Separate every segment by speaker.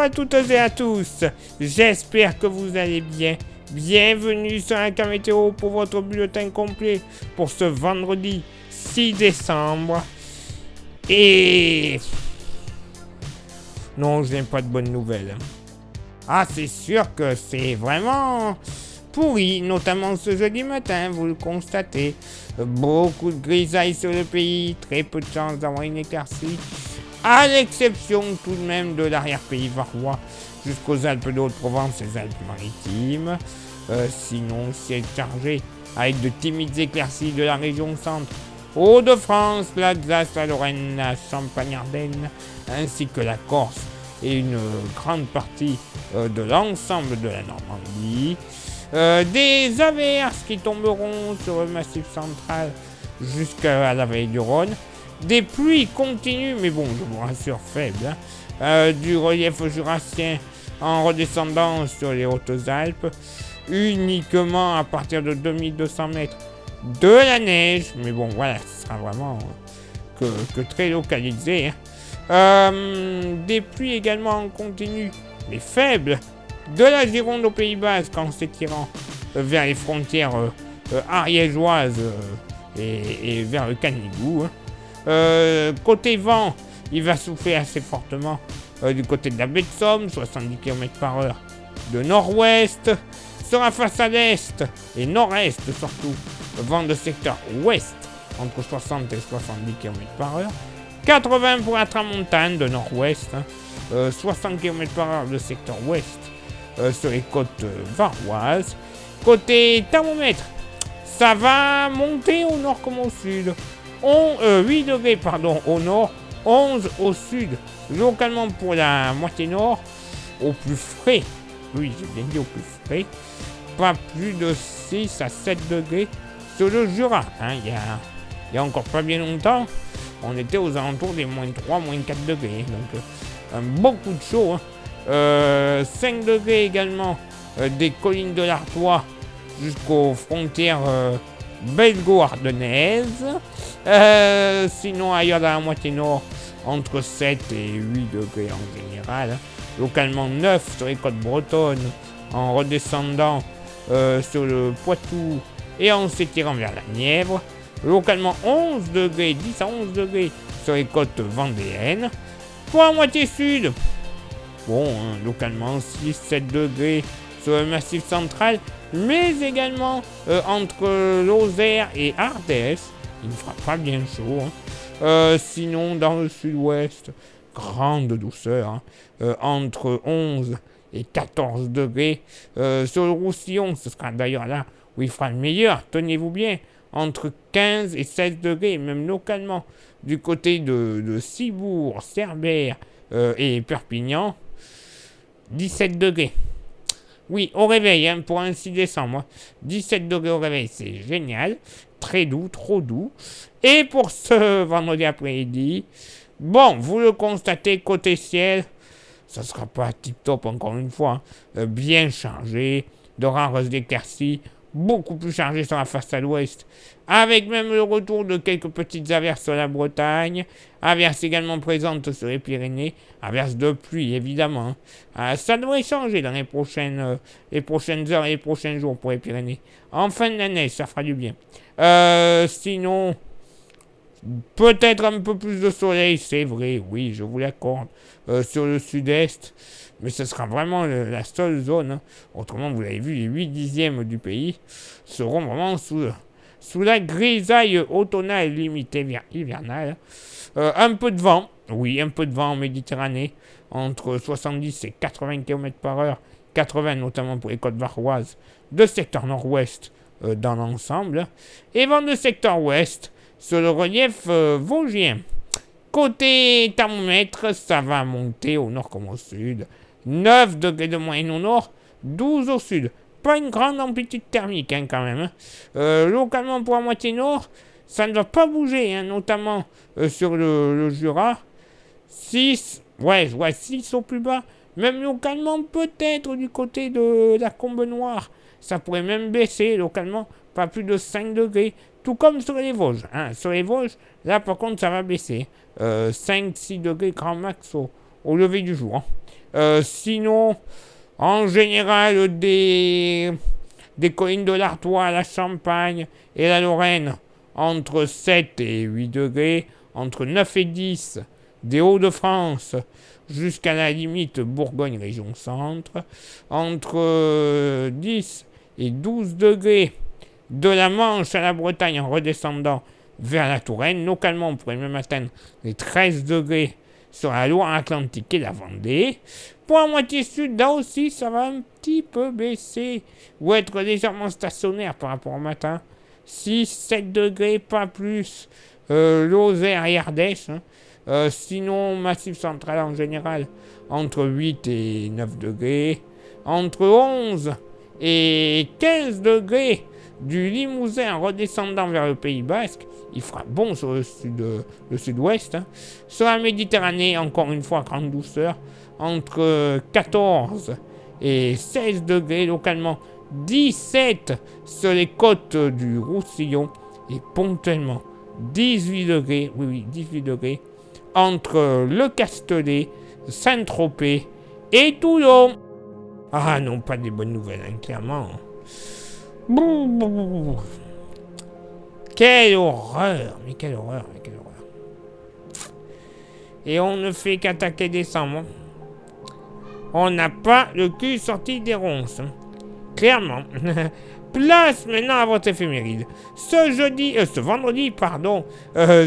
Speaker 1: à toutes et à tous, j'espère que vous allez bien. Bienvenue sur la carte météo pour votre bulletin complet pour ce vendredi 6 décembre. Et... non, je n'ai pas de bonnes nouvelles. Ah, c'est sûr que c'est vraiment pourri, notamment ce jeudi matin, vous le constatez. Beaucoup de grisailles sur le pays, très peu de chance d'avoir une éclaircie. À l'exception tout de même de l'arrière-pays varois jusqu'aux Alpes de Haute-Provence et les Alpes-Maritimes. Sinon, ciel chargé avec de timides éclaircies de la région centre, Hauts-de-France, l'Alsace, la Lorraine, la Champagne-Ardenne, ainsi que la Corse et une grande partie de l'ensemble de la Normandie. Des averses qui tomberont sur le massif central jusqu'à la vallée du Rhône. Des pluies continues, mais bon, je vous rassure, faibles, du relief jurassien en redescendant sur les Hautes-Alpes, uniquement à partir de 2200 mètres de la neige, mais bon, voilà, ce sera vraiment que très localisé. Des pluies également en continu, mais faibles, de la Gironde au Pays Basque en s'étirant vers les frontières ariégeoises et vers le Canigou. Côté vent, il va souffler assez fortement du côté de la baie de Somme, 70 km/h de nord-ouest, sera face à l'est et nord-est surtout, vent de secteur ouest entre 60 et 70 km/h, 80 pour la tramontane de nord-ouest, 60 km/h de secteur ouest sur les côtes varoises. Côté thermomètre, ça va monter au nord comme au sud. 8 degrés au nord, 11 au sud, localement pour la moitié nord, au plus frais, oui j'ai bien dit au plus frais, pas plus de 6 à 7 degrés sur le Jura. Il y a encore pas bien longtemps, on était aux alentours des moins 3, moins 4 degrés, donc beaucoup de chaud. 5 degrés également des collines de l'Artois jusqu'aux frontières belgo-ardennaises. Sinon ailleurs dans la moitié nord, entre 7 et 8 degrés en général. Localement 9 sur les côtes bretonnes, en redescendant sur le Poitou et en s'étirant vers la Nièvre. Localement 11 degrés, 10 à 11 degrés sur les côtes vendéennes. Pour la moitié sud, bon, localement 6-7 degrés sur le massif central, mais également entre Lozère et Ardèche, il ne fera pas bien chaud. Sinon, dans le sud-ouest, grande douceur, entre 11 et 14 degrés. Sur le Roussillon, ce sera d'ailleurs là où il fera le meilleur, tenez-vous bien, entre 15 et 16 degrés, même localement, du côté de Cibourg, Cerbère et Perpignan, 17 degrés. Oui, au réveil, pour un 6 décembre, 17 degrés au réveil, c'est génial, très doux, trop doux. Et pour ce vendredi après-midi, bon, vous le constatez, côté ciel, ça sera pas tip-top encore une fois, bien chargé, de rares éclaircies, beaucoup plus chargé sur la façade ouest, avec même le retour de quelques petites averses sur la Bretagne, averses également présentes sur les Pyrénées, averses de pluie évidemment. Ça devrait changer dans les prochaines heures et les prochains jours pour les Pyrénées. En fin de l'année, ça fera du bien. Sinon, peut-être un peu plus de soleil, c'est vrai, oui, je vous l'accorde, sur le sud-est, mais ce sera vraiment la seule zone. Autrement, vous l'avez vu, les 8 dixièmes du pays seront vraiment sous la grisaille automnale limitée vers hivernale. Un peu de vent, oui, un peu de vent en Méditerranée, entre 70 et 80 km/h, 80 notamment pour les côtes varoises, de secteur nord-ouest dans l'ensemble, et vent de secteur ouest sur le relief vosgien. Côté thermomètre, ça va monter au nord comme au sud. 9 degrés de moyenne au nord, 12 au sud. Pas une grande amplitude thermique quand même. Localement pour la moitié nord, ça ne va pas bouger, notamment sur le Jura. 6 au plus bas. Même localement, peut-être du côté de la Combe Noire. Ça pourrait même baisser localement, pas plus de 5 degrés. Tout comme sur les Vosges. Sur les Vosges, là par contre, ça va baisser. 5-6 degrés grand max au lever du jour. Sinon, en général, des collines de l'Artois, la Champagne et la Lorraine, entre 7 et 8 degrés, entre 9 et 10 des Hauts-de-France jusqu'à la limite Bourgogne région centre, entre 10 et 12 degrés de la Manche à la Bretagne en redescendant vers la Touraine. Localement, on pourrait même atteindre les 13 degrés sur la Loire-Atlantique et la Vendée. Pour la moitié sud, là aussi, ça va un petit peu baisser ou être légèrement stationnaire par rapport au matin. 6-7 degrés, pas plus. Lozère et Ardèche. Sinon, Massif central en général, entre 8 et 9 degrés. Entre 11 et 15 degrés du Limousin en redescendant vers le Pays Basque. Il fera bon sur le sud-ouest. Sur la Méditerranée, encore une fois, grande douceur, entre 14 et 16 degrés localement, 17 sur les côtes du Roussillon et ponctuellement 18 degrés, oui, 18 degrés, entre le Castellet, Saint-Tropez et Toulon. Ah non, pas des bonnes nouvelles, clairement. Quelle horreur, mais quelle horreur. Et on ne fait qu'attaquer décembre. On n'a pas le cul sorti des ronces. Clairement. Place maintenant à votre éphéméride. Ce vendredi,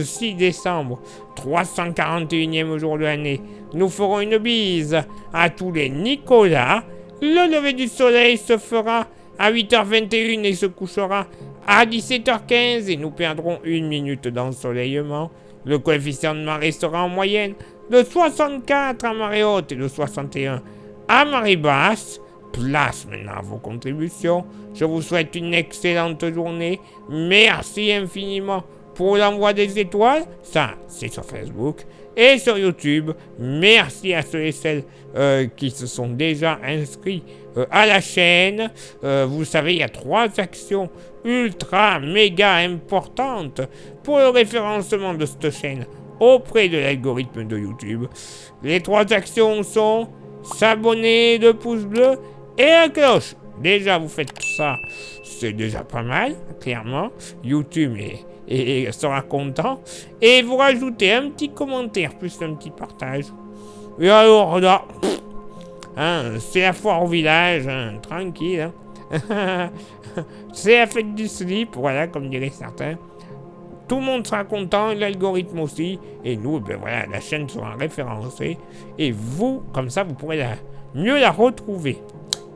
Speaker 1: 6 décembre, 341e jour de l'année, nous ferons une bise à tous les Nicolas. Le lever du soleil se fera à 8h21 et se couchera à 17h15 et nous perdrons 1 minute d'ensoleillement. Le coefficient de marée sera en moyenne de 64 à marée haute et de 61 à marée basse. Place maintenant à vos contributions. Je vous souhaite une excellente journée. Merci infiniment pour l'envoi des étoiles. Ça, c'est sur Facebook et sur YouTube. Merci à ceux et celles qui se sont déjà inscrits à la chaîne. Vous savez, il y a 3 actions ultra méga importantes pour le référencement de cette chaîne auprès de l'algorithme de YouTube. Les 3 actions sont s'abonner, le pouce bleu et la cloche. Déjà, vous faites ça, c'est déjà pas mal, clairement. YouTube sera content. Et vous rajoutez un petit commentaire, plus un petit partage. Et alors là, c'est la foire au village, tranquille. C'est la fête du slip, voilà, comme diraient certains. Tout le monde sera content, l'algorithme aussi. Et nous, la chaîne sera référencée. Et vous, comme ça, vous pourrez mieux la retrouver.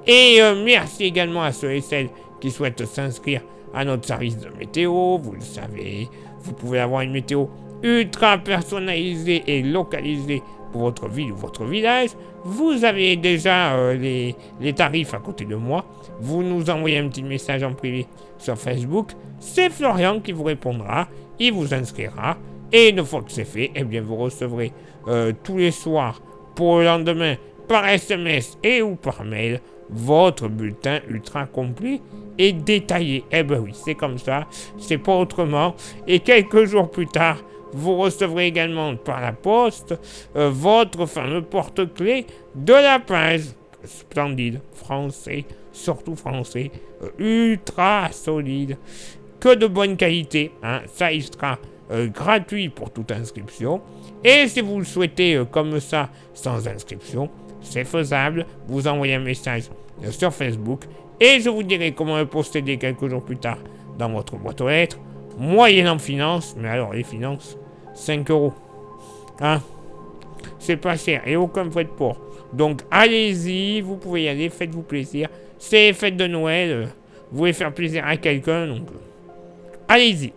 Speaker 1: Et merci également à ceux et celles qui souhaitent s'inscrire à notre service de météo. Vous le savez, vous pouvez avoir une météo ultra personnalisée et localisée pour votre ville ou votre village. Vous avez déjà les tarifs à côté de moi. Vous nous envoyez un petit message en privé sur Facebook. C'est Florian qui vous répondra. Il vous inscrira. Et une fois que c'est fait, vous recevrez tous les soirs pour le lendemain par SMS et ou par mail votre bulletin ultra complet et détaillé. Oui, c'est comme ça, c'est pas autrement. Et quelques jours plus tard, vous recevrez également par la poste votre fameux porte-clés de la page. Splendide, français, surtout français, ultra solide, que de bonne qualité. Ça, il sera gratuit pour toute inscription. Et si vous le souhaitez comme ça, sans inscription, c'est faisable. Vous envoyez un message sur Facebook et je vous dirai comment le posséder quelques jours plus tard dans votre boîte aux lettres, moyennant finance. Mais alors, les finances, 5 €. C'est pas cher et aucun frais de port. Donc, allez-y, vous pouvez y aller, faites-vous plaisir. C'est les fêtes de Noël. Vous voulez faire plaisir à quelqu'un, donc allez-y.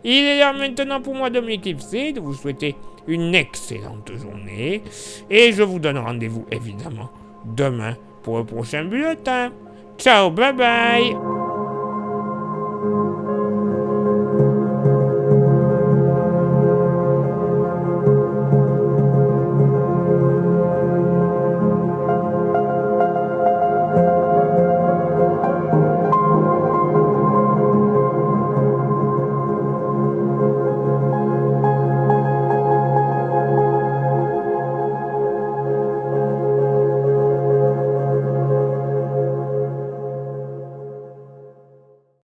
Speaker 1: Il est l'heure maintenant pour moi de m'éclipser, de vous souhaiter une excellente journée. Et je vous donne rendez-vous évidemment demain pour le prochain bulletin. Ciao, bye bye.